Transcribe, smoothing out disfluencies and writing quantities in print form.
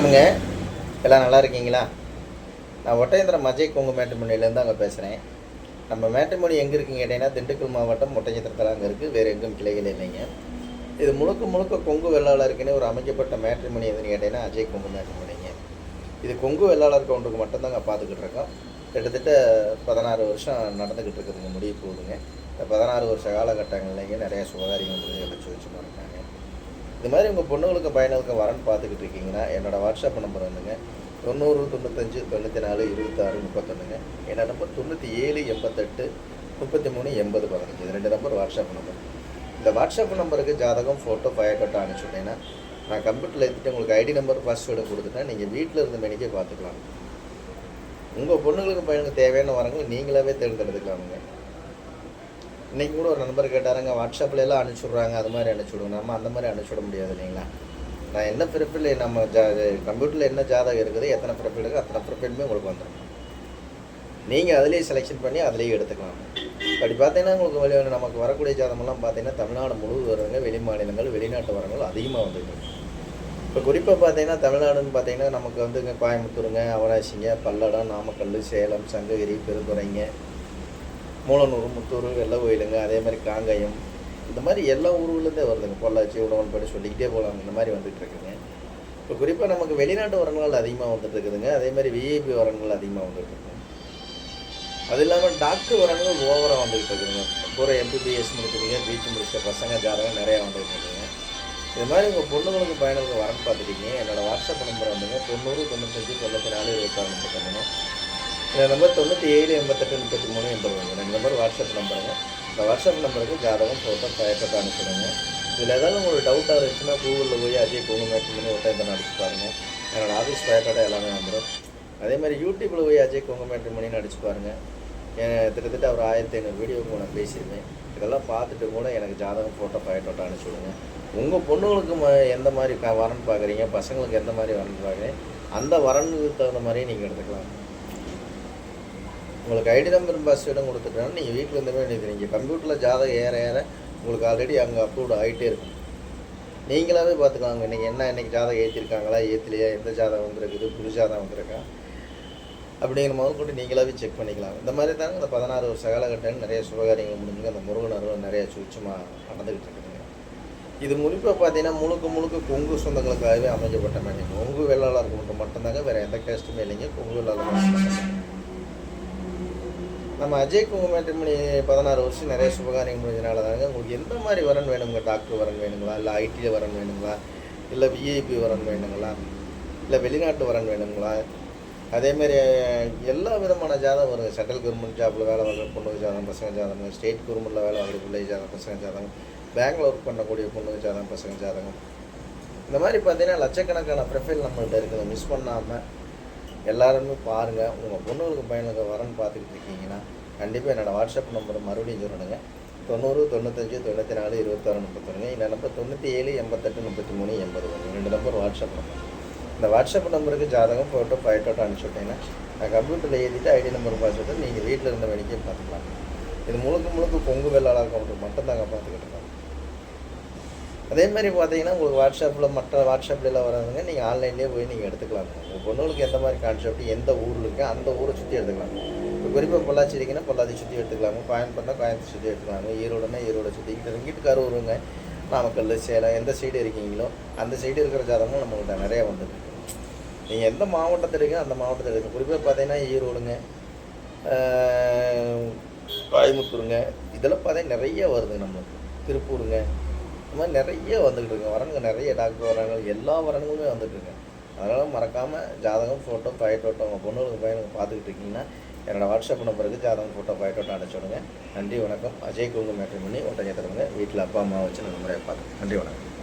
வணக்கம்ங்க. எல்லாம் நல்லா இருக்கீங்களா? நான் ஒட்டஞ்சத்திரம் அஜய் கொங்கு மேட்ரிமோனியிலேருந்து அங்கே பேசுகிறேன். நம்ம மேட்ரிமோனி எங்கே இருக்குன்னு கேட்டிங்கன்னா, திண்டுக்கல் மாவட்டம் ஒட்டஞ்சத்திரத்தில் அங்கே இருக்குது. வேறு எங்கும் கிளைகள் இல்லைங்க. இது முழுக்க முழுக்க கொங்கு வெள்ளாளருக்குன்னு ஒரு அமைக்கப்பட்ட மேட்ரிமோனி எதுன்னு கேட்டிங்கன்னா, அஜய் கொங்கு மேட்ரிமோனிங்க. இது கொங்கு வெள்ளாளர் கவுண்டருக்கு மட்டும்தாங்க பார்த்துக்கிட்டு இருக்கோம். கிட்டத்தட்ட 16 வருஷம் நடந்துக்கிட்டு இருக்குதுங்க, முடிய போகுதுங்க. இந்த 16 வருஷ காலகட்டங்கள்லேங்க நிறையா சுபகாரியங்கள் முடிஞ்சு வச்சு இருக்காங்க. இது மாதிரி உங்கள் பொண்ணுங்களுக்கு பையனுக்கு வரன்னு பார்த்துக்கிட்டு இருக்கீங்கன்னா, என்னோடய வாட்ஸ்அப் நம்பர் வந்துங்க 90 95 94 26 31. என்னோட நம்பர் 97 88 33 80 15. இது 2 நம்பர் வாட்ஸ்அப் நம்பர். இந்த வாட்ஸ்அப் நம்பருக்கு ஜாதகம், ஃபோட்டோ, பயக்கட்டை அனுப்பிச்சுட்டேன்னா, நான் கம்ப்யூட்டரில் எடுத்துகிட்டு உங்களுக்கு ஐடி நம்பர், பாஸ்வேர்டு கொடுத்துட்டேன். நீங்கள் வீட்டில் இருந்த மணிக்கே பார்த்துக்கலாம். உங்கள் பொண்ணுங்களுக்கு பையனுக்கு தேவையான வரங்கள் நீங்களாவே தேர்ந்தெடுத்துக்கலாமுங்க. இன்றைக்கி கூட ஒரு நண்பர் கேட்டாருங்க, வாட்ஸ்அப்பில் எல்லாம் அனுப்பிச்சுட்றாங்க, அது மாதிரி அனுப்பிச்சுடுவோம். நம்ம அந்த மாதிரி அனுப்பிச்சுட முடியாது இல்லைங்களா? நான் என்ன ப்ரிஃபைல் நம்ம கம்ப்யூட்டரில் என்ன ஜாதகம் இருக்குது, எத்தனை ப்ரிஃபைல் இருக்குது, அத்தனை ப்ரிஃபைலுமே உங்களுக்கு வந்துடும். நீங்கள் அதிலேயே செலெக்ஷன் பண்ணி அதிலேயே எடுத்துக்கலாம். அப்படி பார்த்தீங்கன்னா உங்களுக்கு நமக்கு வரக்கூடிய ஜாதகமெல்லாம் பார்த்தீங்கன்னா தமிழ்நாடு முழுவதும் வருவாங்க. வெளி மாநிலங்கள், வெளிநாட்டு வரங்கள் அதிகமாக வந்துருக்கு. இப்போ குறிப்பாக பார்த்தீங்கன்னா தமிழ்நாடுன்னு பார்த்தீங்கன்னா நமக்கு வந்துங்க கோயம்புத்தூருங்க, அவனாசிங்க, பல்லடம், நாமக்கல், சேலம், சங்ககிரி, பெருந்துறைங்க, மூலனூர், முத்தூர், வெள்ளை கோயிலுங்க, அதே மாதிரி காங்கயம், இந்த மாதிரி எல்லா ஊர்லேருந்தே வருதுங்க. பொள்ளாச்சி, உடவன்படி சொல்லிக்கிட்டே போகலாங்க. இந்த மாதிரி வந்துட்டு இருக்குதுங்க. இப்போ குறிப்பாக நமக்கு வெளிநாட்டு வரன்கள் அதிகமாக வந்துட்டு இருக்குதுங்க. அதே மாதிரி விஐபி வரன்கள் அதிகமாக வந்துட்டு இருக்குங்க. அது இல்லாமல் டாக்டர் வரன்கள் ஓவராக வந்துகிட்டு இருக்குதுங்க. பூரா எம்பிபிஎஸ் முடிச்சிருக்கீங்க, பிஹெச் முடிச்ச பசங்க ஜாதகம் நிறையா வந்துட்டு இருக்குதுங்க. இது மாதிரி உங்கள் பொண்ணுங்களுக்கு பையனுக்கு வரன்னு பார்த்துட்டீங்க. என்னோடய வாட்ஸ்அப் நம்பர் வந்துங்க 90 95 94 26 31. இந்த நம்பர் 97 88 33 80. ரெண்டு நம்பர் வாட்ஸ்அப் நம்பருங்க. இந்த வாட்ஸ்அப் நம்பருக்கு ஜாதகம், ஃபோட்டோ, பயக்கட்டை அனுப்பிடுங்க. இதில் ஏதாவது உங்களுக்கு டவுட்டாக இருந்துச்சுன்னா கூகுளில் போய் அஜய் கொங்கு மேட்ரிமோனி ஒட்டஞ்சத்திரம் அடிச்சு பாருங்கள். என்னோடய ஆஃபீஸ் பயக்கட்டை எல்லாமே வந்துடும். அதே மாதிரி யூடியூப்பில் போய் அஜய் கொங்கு மேட்ரிமோனின்னு அடிச்சு பாருங்கள். கிட்டத்தட்ட ஒரு 1500 வீடியோவுக்கு நான் பேசியிருந்தேன். இதெல்லாம் பார்த்துட்டு கூட எனக்கு ஜாதகம், ஃபோட்டோ, பயக்கட்டை அனுப்பிச்சி விடுங்க. உங்கள் பொண்ணுங்களுக்கு எந்த மாதிரி வரன் பார்க்குறீங்க, பசங்களுக்கு எந்த மாதிரி வரன் பார்க்குறீங்க, அந்த வரனுக்கு தகுந்த மாதிரியே நீங்கள் எடுத்துக்கலாம். உங்களுக்கு ஐடி நம்பர், பாஸ்வேர்டும் கொடுத்துட்டோன்னா நீங்கள் வீட்டில் இருந்தவே வேண்டியது. நீங்கள் கம்ப்யூட்டரில் ஜாதகம் ஏற ஏற உங்களுக்கு ஆல்ரெடி அங்கே அப்லோட் ஆகிட்டே இருக்கும். நீங்களாவே பார்த்துக்கலாங்க. இன்றைக்கி ஜாதகம் ஏற்றிருக்காங்களா, ஏற்றலையா, எந்த ஜாதகம் வந்துருக்குது, புது ஜாதகம் வந்திருக்கா அப்படிங்கிற முதல் கொண்டு நீங்களாவே செக் பண்ணிக்கலாம். இந்த மாதிரி தாங்க இந்த 16 வருஷ காலகட்டம் நிறைய சுபகாரியங்கள் முடிஞ்சுங்க. அந்த முருகன் அருள் நிறைய சுட்சமாக நடந்துக்கிட்டு இருக்குதுங்க. இது முழுக்க பார்த்தீங்கன்னா முழுக்க கொங்கு சொந்தங்களுக்காகவே அமைக்கப்பட்ட மேடம். கொங்கு வெள்ளாளருக்கு மட்டும்தாங்க, வேறு எந்த கேஸ்ட்டுமே இல்லைங்க. கொங்கு வெள்ளாளர் மட்டும்தாங்க. நம்ம அஜய் கொங்கு மேட்ரிமோனி 16 வருஷம் நிறைய சுபகாரியம் முடிஞ்சனால தாங்க. உங்களுக்கு எந்த மாதிரி வரன் வேணுங்க? டாக்டர் வரன் வேணுங்களா, இல்லை ஐடியில் வரன் வேணுங்களா, இல்லை விஐபி வரன் வேணுங்களா, இல்லை வெளிநாட்டு வரன் வேணுங்களா? அதேமாரி எல்லா விதமான ஜாதகம் வருங்க. சென்ட்ரல் கவர்மெண்ட் ஜாப்பில் வேலை வாங்குற பொண்ணுக்கு ஜாதகம், பசங்க ஜாதகம், ஸ்டேட் கவர்மெண்ட்டில் வேலை வாங்குற பிள்ளை ஜாதகம், பசங்க ஜாதகம், பேங்கில் ஒர்க் பண்ணக்கூடிய பொண்ணுக்கு ஜாதகம், பசங்க ஜாதகம். இந்த மாதிரி பார்த்தீங்கன்னா லட்சக்கணக்கான ப்ரொஃபைல் நம்மள்கிட்ட இருக்குது. மிஸ் பண்ணாமல் எல்லாருமே பாருங்கள். உங்கள் பொண்ணுங்களுக்கு பையனுக்கு வரன்னு பார்த்துக்கிட்டு இருக்கீங்கன்னா கண்டிப்பாக என்னோடய வாட்ஸ்அப் நம்பர் மறுபடியும் சொல்லணுங்க. 90 95 94 26 31. இந்த நம்பர் 97 88 33 80. ரெண்டு நம்பர் வாட்ஸ்அப் நம்பர். இந்த வாட்ஸ்அப் நம்பருக்கு ஜாதகம், ஃபோட்டோ, பயக்கட்டை அனுப்பிச்சி விட்டீங்கன்னா நான் கம்ப்யூட்டரில் எழுதிட்டு ஐடி நம்பர் பாஸ்வேர்டு நீங்கள் வீட்டில் இருந்த வேலைக்கே பார்த்துக்கலாம். இது முழுக்க கொங்கு வெள்ளாளர் கவுண்டர் மட்டும்தாங்க பார்த்துக்கிட்டு இருக்கோம். அதே மாதிரி பார்த்தீங்கன்னா உங்களுக்கு வாட்ஸ்அப்பில் மற்ற வாட்ஸ்அப்லாம் வராதுங்க. நீங்கள் ஆன்லைன்லேயே போய் நீங்கள் எடுத்துக்கலாங்க. உங்கள் பொண்ணுங்களுக்கு எந்த மாதிரி கான்செப்ட், எந்த ஊரில் இருக்குது அந்த ஊரை சுற்றி எடுத்துக்கலாம். இப்போ குறிப்பாக பொள்ளாச்சி இருக்குன்னா பொள்ளாச்சி சுற்றி எடுத்துக்கலாங்க. கோயம்புத்தூர்னா கோயம்புத்தூர் சுற்றி எடுத்துக்கலாங்க. ஈரோடுனா ஈரோடு சுற்றிக்கிட்டு இங்கிட்டு கரூருங்க, நாமக்கல், சேலம், எந்த சைடு இருக்கீங்களோ அந்த சைடு இருக்கிற ஜாதகமும் நம்மகிட்ட நிறையா வந்துருக்கு. நீங்கள் எந்த மாவட்டத்தில் இருக்கீங்க அந்த மாவட்டத்தில் இருக்குது. குறிப்பாக பார்த்தீங்கன்னா ஈரோடுங்க, கோயம்புத்தூருங்க, இதெல்லாம் பார்த்தீங்கன்னா நிறைய வருதுங்க. நம்மளுக்கு திருப்பூருங்க, இந்த மாதிரி நிறைய வந்துக்கிட்டு இருக்குங்க. வரனுங்க நிறைய டாக்டர் வரங்கள், எல்லா வரன்களுமே வந்துட்டுருங்க. அதனால் மறக்காமல் ஜாதகம், ஃபோட்டோ, பயக்கட்டை உங்கள் பொண்ணுங்களுக்கு பையனுக்கு பார்த்துக்கிட்டு இருக்கீங்கன்னா என்னோடய வாட்ஸ்அப் நம்பருக்கு ஜாதகம், ஃபோட்டோ, பயக்கட்டை அனுப்பிச்சுடுங்க. நன்றி, வணக்கம். அஜய் கொங்கு மேட்ரிமோனி ஒட்டஞ்சத்திரங்க. வீட்டில் அப்பா அம்மா வச்சு நான் முறையாக பார்த்து. நன்றி, வணக்கம்.